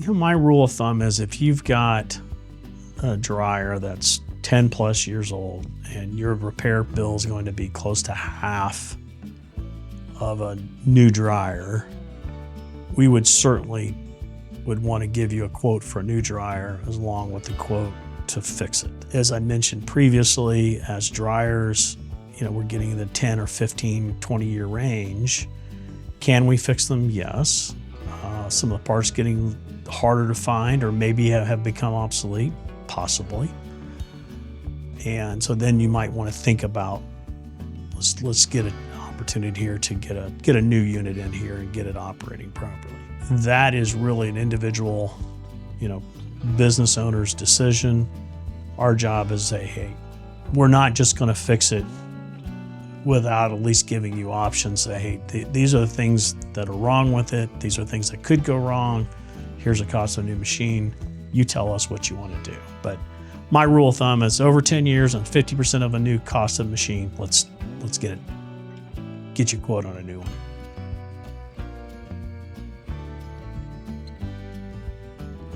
My rule of thumb is if you've got a dryer that's 10 plus years old and your repair bill is going to be close to half of a new dryer, we would certainly want to give you a quote for a new dryer along with the quote to fix it. As I mentioned previously, as dryers, we're getting in the 10 or 15, 20-year range. Can we fix them? Yes. Some of the parts getting harder to find or maybe have become obsolete, possibly. And so then you might want to think about, let's get an opportunity here to get a new unit in here and get it operating properly. That is really an individual, business owner's decision. Our job is to say, hey, we're not just going to fix it without at least giving you options. Say, hey, these are the things that are wrong with it. These are things that could go wrong. Here's the cost of a new machine. You tell us what you want to do. But my rule of thumb is over 10 years and 50% of a new cost of machine. Let's get you a quote on a new one.